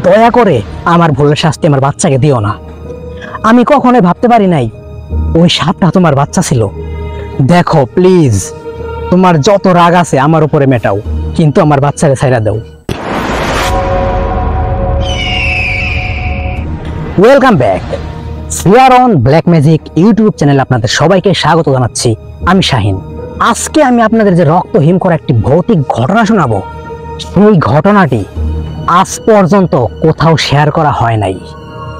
দয়া করে আমার ভুলের শাস্তি আমার বাচ্চাকে দিও না। আমি কখনোই ভাবতে পারি নাই ওই সাপটা তোমার বাচ্চা ছিল। দেখো প্লিজ, তোমার যত রাগ আছে আমার উপরে মেটাও, কিন্তু আমার বাচ্চাকে ছাইড়া দাও। Welcome back fear on black magic YouTube চ্যানেলে আপনাদের সবাইকে স্বাগত জানাচ্ছি। আমি শাহিন। আজকে আমি আপনাদের যে রক্তহীন করা একটি ভৌতিক ঘটনা শোনাবো, সেই ঘটনাটি আজ পর্যন্ত কোথাও শেয়ার করা হয় নাই।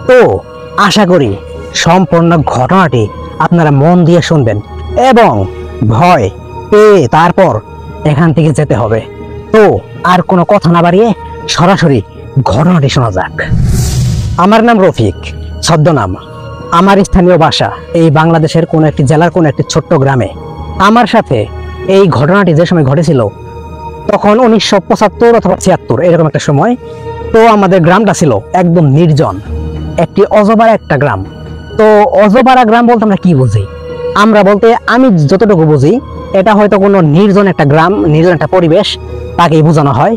তো আশা করি সম্পূর্ণ ঘটনাটি আপনারা মন দিয়ে শুনবেন এবং ভয় পেয়ে তারপর এখান থেকে যেতে হবে। তো আর কোনো কথা না বাড়িয়ে সরাসরি ঘটনাটি শোনা যাক। আমার নাম রফিক, ছদ্মনাম। আমার স্থানীয় বাসা এই বাংলাদেশের কোনো একটি জেলার কোনো একটি ছোট্ট গ্রামে। আমার সাথে এই ঘটনাটি যে সময় ঘটেছিল তখন 1975 অথবা 76 এরকম একটা সময়। তো আমাদের গ্রামটা ছিল একদম নির্জন, একটি অজপাড়া একটা গ্রাম। তো অজপাড়া গ্রাম বলতে আমরা কি বুঝি? আমরা বলতে আমি যতটুকু বুঝি, এটা হয়তো কোনো নির্জন একটা গ্রাম, নির্জন একটা পরিবেশ, তাকেই বোঝানো হয়।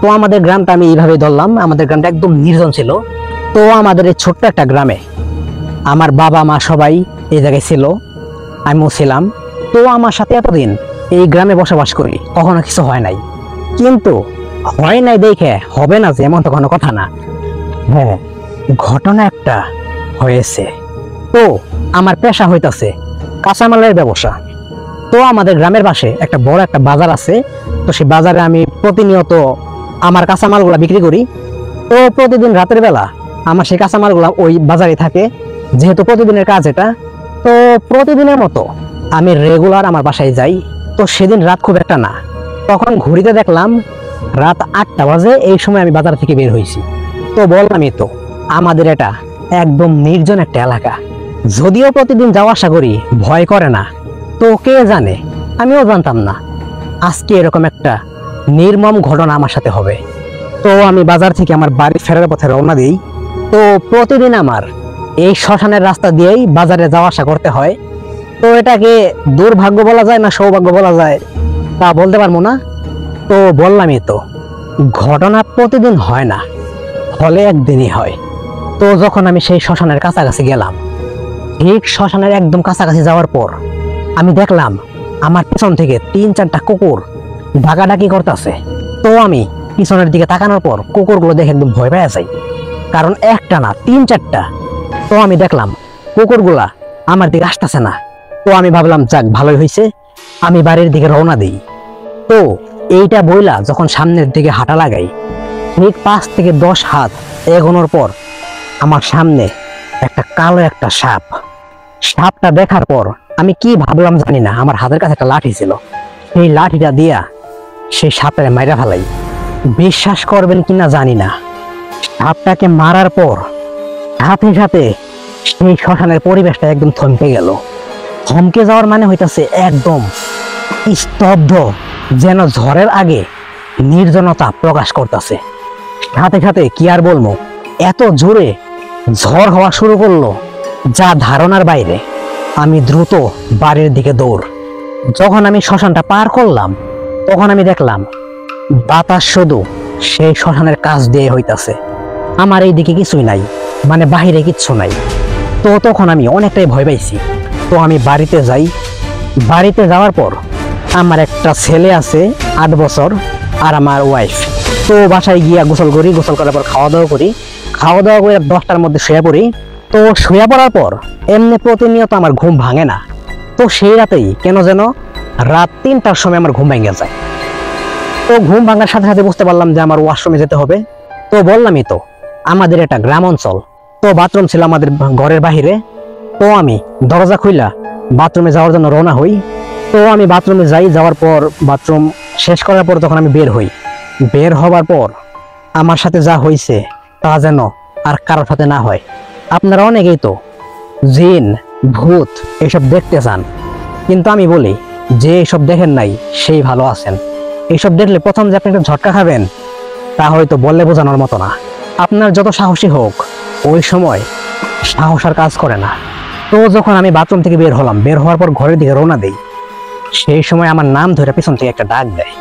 তো আমাদের গ্রামটা আমি এইভাবেই ধরলাম, আমাদের গ্রামটা একদম নির্জন ছিল। তো আমাদের এই ছোট্ট একটা গ্রামে আমার বাবা মা সবাই এই জায়গায় ছিল, আমিও ছিলাম। তো আমার সাথে এতদিন এই গ্রামে বসবাস করি, কখনো কিছু হয় নাই। কিন্তু হয় নাই দেখে হবে না যে এমন তো কোনো কথা না। হ্যাঁ, ঘটনা একটা হয়েছে। তো আমার পেশা হইতাছে কাঁচামালের ব্যবসা। তো আমাদের গ্রামের পাশে একটা বড় একটা বাজার আছে। তো সেই বাজারে আমি প্রতিনিয়ত আমার কাঁচামালগুলা বিক্রি করি। তো প্রতিদিন রাতের বেলা আমার সেই কাঁচামালগুলা ওই বাজারে থাকে, যেহেতু প্রতিদিনের কাজ এটা। তো প্রতিদিনের মতো আমি রেগুলার আমার বাসায় যাই। তো সেদিন রাত খুব একটা না, তখন ঘুরিতে দেখলাম রাত 8টা বাজে। এই সময় আমি বাজার থেকে বের হয়েছি। তো বললামই তো, আমাদের এটা একদম নির্জন একটা এলাকা। যদিও প্রতিদিন যাওয়া আসা করি, ভয় করে না। তো কে জানে, আমিও জানতাম না আজকে এরকম একটা নির্মম ঘটনা আমার সাথে হবে। তো আমি বাজার থেকে আমার বাড়ি ফেরার পথে রওনা দিই। তো প্রতিদিন আমার এই শ্মশানের রাস্তা দিয়েই বাজারে যাওয়া আসা করতে হয়। তো এটাকে দুর্ভাগ্য বলা যায় না সৌভাগ্য বলা যায় তা বলতে পারবো না। তো বললামই তো, ঘটনা প্রতিদিন হয় না, হলে একদিনই হয়। তো যখন আমি সেই শ্মশানের কাছাকাছি গেলাম, ঠিক শ্মশানের একদম কাছাকাছি যাওয়ার পর আমি দেখলাম আমার পিছন থেকে 3-4টা কুকুর ডাকাডাকি করতেছে। তো আমি পিছনের দিকে তাকানোর পর কুকুরগুলো দেখে একদম ভয় পেয়ে যাই, কারণ একটা না 3-4টা। তো আমি দেখলাম কুকুরগুলা আমার দিকে আসতেছে না। তো আমি ভাবলাম যাক, ভালোই হয়েছে, আমি বাড়ির দিকে রওনা দিই। তো এইটা বইলা যখন সামনের দিকে হাঁটা লাগাই, ঠিক 5 থেকে 10 হাত এগোনোর পর আমার সামনে একটা কালো একটা সাপ। সাপটা দেখার পর আমি কি ভাবলাম জানি না, আমার হাতের কাছে একটা লাঠি ছিল, সেই লাঠিটা দিয়া সেই সাপটাকে মাইরা ফেলাই। বিশ্বাস করবেন কিনা জানি না, সাপটাকে মারার পর সাথে সাথে সেই শ্মশানের পরিবেশটা একদম থমকে গেল। থমকে যাওয়ার মানে হইতাছে একদম স্তব্ধ, যেন ঝড়ের আগে নির্জনতা প্রকাশ করতেছে। সাথে সাথে কি আর বলবো, এত জোরে ঝড় হওয়া শুরু করলো যা ধারণার বাইরে। আমি দ্রুত বাড়ির দিকে দৌড়। যখন আমি শ্মশানটা পার করলাম, তখন আমি দেখলাম বাতাস শুধু সেই শ্মশানের কাছ দিয়ে হইতাছে, আমার এই দিকে কিছুই নাই, মানে বাহিরে কিচ্ছু নাই। তো তখন আমি অনেকটাই ভয় পাইছি। তো আমি বাড়িতে যাই। বাড়িতে যাওয়ার পর আমার একটা ছেলে আছে 8 বছর আর আমার ওয়াইফ। তো বাসায় গিয়া গোসল করি, গোসল করার পর খাওয়া দাওয়া করি, খাওয়া দাওয়া করে 10টার মধ্যে শুয়ে পড়ি। তো শুয়ে পড়ার পর এমনি প্রতিনিয়ত আমার ঘুম ভাঙে না। তো সেই রাতেই কেন যেন রাত 3টার সময় আমার ঘুম ভেঙে যায়। তো ঘুম ভাঙার সাথে সাথে বুঝতে পারলাম যে আমার ওয়াশরুমে যেতে হবে। তো বললামই তো, আমাদের এটা গ্রাম অঞ্চল। তো বাথরুম ছিল আমাদের ঘরের বাহিরে। তো আমি দরজা খুইলা বাথরুমে যাওয়ার জন্য রওনা হই। তো আমি বাথরুমে যাই, যাওয়ার পর বাথরুম শেষ করার পর তখন আমি বের হই। বের হবার পর আমার সাথে যা হয়েছে তা যেন আর কারোর সাথে না হয়। আপনারা অনেকেই তো জিন ভূত এইসব দেখতে চান, কিন্তু আমি বলি যে এইসব দেখেন নাই সেই ভালো আছেন। এইসব দেখলে প্রথম যে আপনি একটা ঝটকা খাবেন তা হয়তো বললে বোঝানোর মতো না। আপনার যত সাহসী হোক, ওই সময় সাহস আর কাজ করে না। তো যখন আমি বাথরুম থেকে বের হলাম, বের হওয়ার পর ঘরের দিকে রওনা দিই, সেই সময় আমার নাম ধরে পিছন থেকে একটা ডাক দেয়।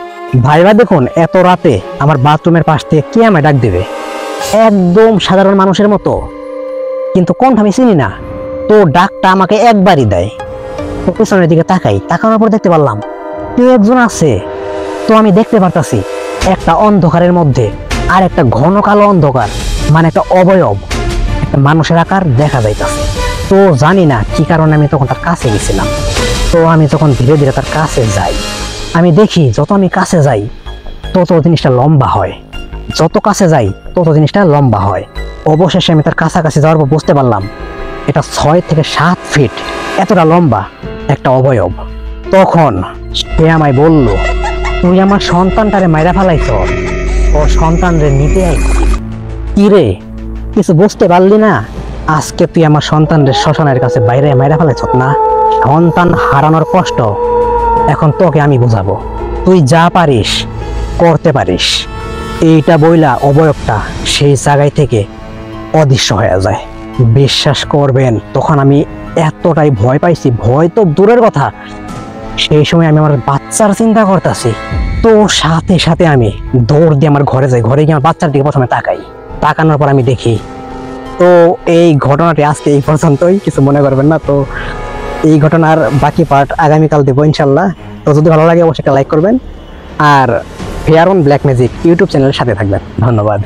ভাইবা দেখুন, এত রাতে আমার বাথরুমের পাশ থেকে কে আমায় ডাক দেবে? একদম সাধারণ মানুষের মতো, কিন্তু কণ্ঠ আমি চিনি না। তো ডাকটা আমাকে একবারই দেয়। তো পেছনের দিকে তাকাই, তাকানোর পর দেখতে পারলাম কেউ একজন আছে। তো আমি দেখতে পারতাছি একটা অন্ধকারের মধ্যে আর একটা ঘন কালো অন্ধকার, মানে একটা অবয়ব, একটা মানুষের আকার দেখা যাইতাছে। তো জানি না কি কারণে আমি তখন তার কাছে গেছিলাম। তো আমি যখন ধীরে ধীরে তার কাছে যাই, আমি দেখি যত আমি কাছে যাই তত জিনিসটা লম্বা হয়, যত কাছে যাই তত জিনিসটা লম্বা হয়। অবশেষে আমি তার কাছাকাছি যাওয়ার পর বুঝতে পারলাম এটা 6 থেকে 7 ফিট এতটা লম্বা একটা অবয়ব। তখন সে আমায় বলল, তুই আমার সন্তানটারে মাইরা ফেলাইছ, ওর সন্তানরে নিতে আইছি। কি রে, কিছু বুঝতে পারলি না? আজকে তুই আমার সন্তানরে শ্মশানের কাছে বাইরে মাইরা ফেলাইছ না? সন্তান হারানোর কষ্ট এখন তোকে আমি বুঝাবো, তুই যা পারিস করতে পারিস। এইটা বইলা অবয়বটা সেই জায়গায় থেকে অদৃশ্য হয়ে যায়। বিশ্বাস করবেন, তখন আমি এতটাই ভয় পাইছি, ভয় তো দূরের কথা, সেই সময় আমি আমার বাচ্চার চিন্তা করতেছি। তো সাথে সাথে আমি দৌড় দিয়ে আমার ঘরে যাই। ঘরে গিয়ে আমার বাচ্চার দিকে প্রথমে তাকাই, তাকানোর পর আমি দেখি। তো এই ঘটনাটি আজকে এই পর্যন্তই, কিছু মনে করবেন না। তো এই ঘটনার বাকি পার্ট আগামীকাল দেবো ইনশাল্লাহ। তো যদি ভালো লাগে অবশ্যই একটা লাইক করবেন, আর fair on black magic YouTube চ্যানেলের সাথে থাকবেন। ধন্যবাদ।